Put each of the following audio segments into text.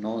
9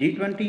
G20,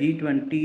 G20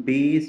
20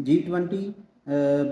G20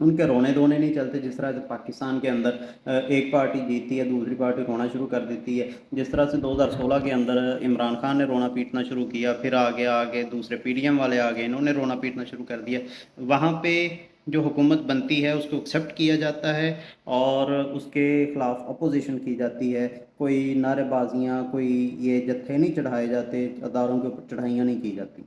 ان کے رونے دھونے نہیں چلتے، جس طرح سے پاکستان کے اندر ایک پارٹی جیتتی ہے دوسری پارٹی رونا شروع کر دیتی ہے، جس طرح سے 2016 کے اندر عمران خان نے رونا پیٹنا شروع کیا، پھر آگے آگے دوسرے پی ڈی ایم والے آگے انہوں نے رونا پیٹنا شروع کر دیا۔ وہاں پہ جو حکومت بنتی ہے اس کو ایکسیپٹ کیا جاتا ہے اور اس کے خلاف اپوزیشن کی جاتی ہے، کوئی نعرے بازیاں، کوئی یہ جتھے نہیں چڑھائے جاتے، اداروں کے اوپر چڑھائیاں نہیں کی جاتی۔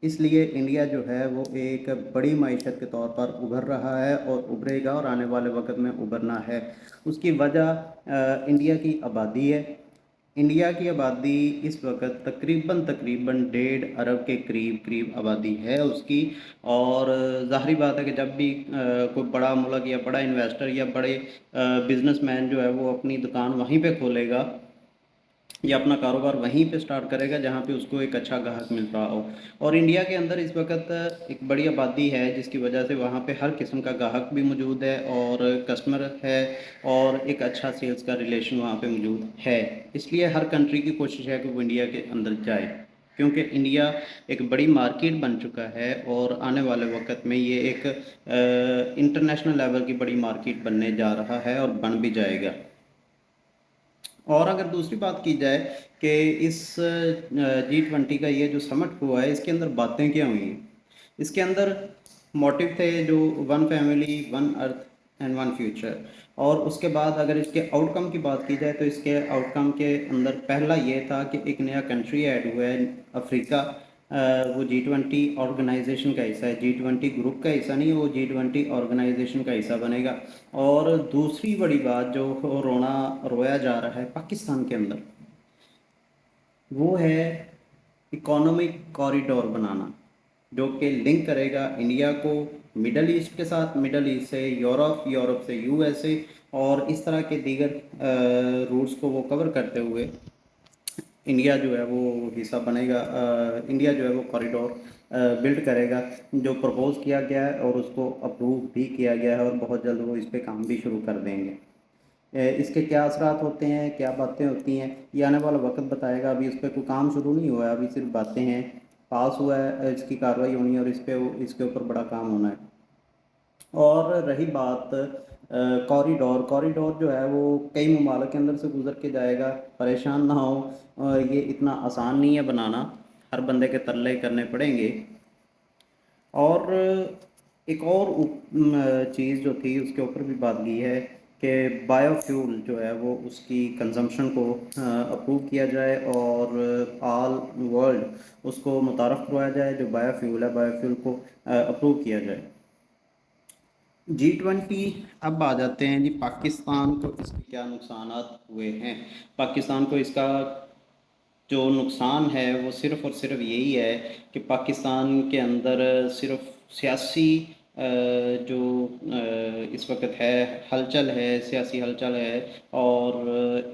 اس لیے انڈیا جو ہے وہ ایک بڑی معیشت کے طور پر ابھر رہا ہے اور ابھرے گا اور آنے والے وقت میں ابھرنا ہے۔ اس کی وجہ انڈیا کی آبادی ہے۔ انڈیا کی آبادی اس وقت تقریباً 1.5 ارب کے قریب آبادی ہے اس کی، اور ظاہری بات ہے کہ جب بھی کوئی بڑا ملک یا بڑا انویسٹر یا بڑے بزنس مین جو ہے وہ اپنی دکان وہیں پہ کھولے گا یا اپنا کاروبار وہیں پہ سٹارٹ کرے گا جہاں پہ اس کو ایک اچھا گاہک مل رہا ہو۔ اور انڈیا کے اندر اس وقت ایک بڑی آبادی ہے جس کی وجہ سے وہاں پہ ہر قسم کا گاہک بھی موجود ہے اور کسٹمر ہے، اور ایک اچھا سیلز کا ریلیشن وہاں پہ موجود ہے۔ اس لیے ہر کنٹری کی کوشش ہے کہ وہ انڈیا کے اندر جائے، کیونکہ انڈیا ایک بڑی مارکیٹ بن چکا ہے اور آنے والے وقت میں یہ ایک انٹرنیشنل لیول کی بڑی مارکیٹ بننے جا رہا ہے اور بن بھی جائے گا۔ اور اگر دوسری بات کی جائے کہ اس G20 کا یہ جو سمٹ ہوا ہے اس کے اندر باتیں کیا ہوئی ہیں، اس کے اندر موٹیو تھے جو 1 فیملی 1 ارتھ اینڈ 1 فیوچر، اور اس کے بعد اگر اس کے آؤٹ کم کی بات کی جائے تو اس کے آؤٹ کم کے اندر پہلا یہ تھا کہ ایک نیا کنٹری ایڈ ہوا ہے افریقہ، وہ G20 آرگنائزیشن کا حصہ ہے، G20 گروپ کا حصہ نہیں، وہ G20 آرگنائزیشن کا حصہ بنے گا۔ اور دوسری بڑی بات جو رویا جا رہا ہے پاکستان کے اندر، وہ ہے اکانومک کوریڈور بنانا، جو کہ لنک کرے گا انڈیا کو مڈل ایسٹ کے ساتھ، مڈل ایسٹ سے یورپ، یورپ سے USA، اور اس طرح کے دیگر روٹس کو وہ کور کرتے ہوئے انڈیا جو ہے وہ حصہ بنے گا، انڈیا جو ہے وہ کوریڈور بلڈ کرے گا، جو پرپوز کیا گیا ہے اور اس کو اپروو بھی کیا گیا ہے، اور بہت جلد وہ اس پہ کام بھی شروع کر دیں گے۔ اس کے کیا اثرات ہوتے ہیں، کیا باتیں ہوتی ہیں، یہ آنے والا وقت بتائے گا۔ ابھی اس پہ کوئی کام شروع نہیں ہوا ہے، ابھی صرف باتیں ہیں، پاس ہوا ہے، اس کی کارروائی ہونی ہے اور اس کے اوپر بڑا کام ہونا ہے۔ اور رہی بات کوریڈور جو ہے وہ کئی ممالک کے اندر سے گزر کے جائے گا، پریشان نہ ہو، یہ اتنا آسان نہیں ہے بنانا، ہر بندے کے ترلے کرنے پڑیں گے۔ اور ایک اور چیز جو تھی اس کے اوپر بھی بات کی ہے کہ بایو فیول جو ہے وہ اس کی کنزمپشن کو اپروو کیا جائے اور آل ورلڈ اس کو متعارف کروایا جائے، جو بایو فیول کو اپروو کیا جائے۔ G20 اب آ جاتے ہیں جی پاکستان کو اس کے کیا نقصانات ہوئے ہیں۔ پاکستان کو اس کا جو نقصان ہے وہ صرف اور صرف یہی ہے کہ پاکستان کے اندر صرف سیاسی جو اس وقت ہے ہلچل ہے، سیاسی ہلچل ہے، اور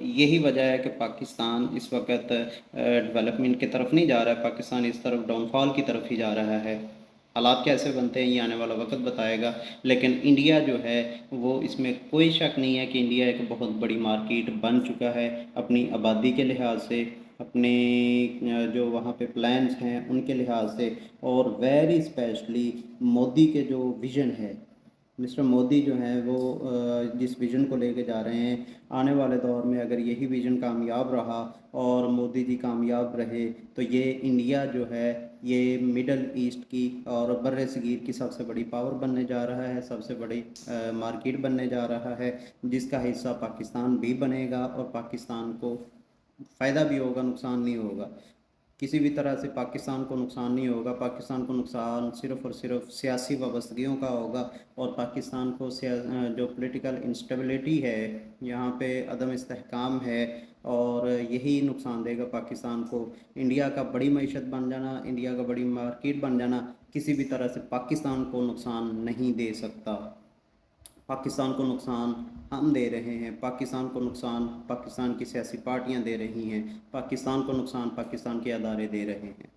یہی وجہ ہے کہ پاکستان اس وقت ڈیولپمنٹ کی طرف نہیں جا رہا ہے، پاکستان اس طرف ڈاؤن فال کی طرف ہی جا رہا ہے۔ حالات کیسے بنتے ہیں یہ آنے والا وقت بتائے گا، لیکن انڈیا جو ہے وہ اس میں کوئی شک نہیں ہے کہ انڈیا ایک بہت بڑی مارکیٹ بن چکا ہے اپنی آبادی کے لحاظ سے، اپنے جو وہاں پہ پلانز ہیں ان کے لحاظ سے، اور ویری اسپیشلی مودی کے جو ویژن ہے، مسٹر مودی جو ہیں وہ جس ویژن کو لے کے جا رہے ہیں، آنے والے دور میں اگر یہی ویژن کامیاب رہا اور مودی جی کامیاب رہے تو یہ انڈیا جو ہے یہ مڈل ایسٹ کی اور بر صغیر کی سب سے بڑی پاور بننے جا رہا ہے، سب سے بڑی مارکیٹ بننے جا رہا ہے، جس کا حصہ پاکستان بھی بنے گا، اور پاکستان کو فائدہ بھی ہوگا، نقصان نہیں ہوگا، کسی بھی طرح سے پاکستان کو نقصان نہیں ہوگا۔ پاکستان کو نقصان صرف اور صرف سیاسی وابستگیوں کا ہوگا، اور پاکستان کو جو پولیٹیکل انسٹیبلٹی ہے، یہاں پہ عدم استحکام ہے، اور یہی نقصان دے گا پاکستان کو۔ انڈیا کا بڑی معیشت بن جانا، انڈیا کا بڑی مارکیٹ بن جانا کسی بھی طرح سے پاکستان کو نقصان نہیں دے سکتا۔ پاکستان کو نقصان ہم دے رہے ہیں، پاکستان کو نقصان پاکستان کی سیاسی پارٹیاں دے رہی ہیں، پاکستان کو نقصان پاکستان کے ادارے دے رہے ہیں۔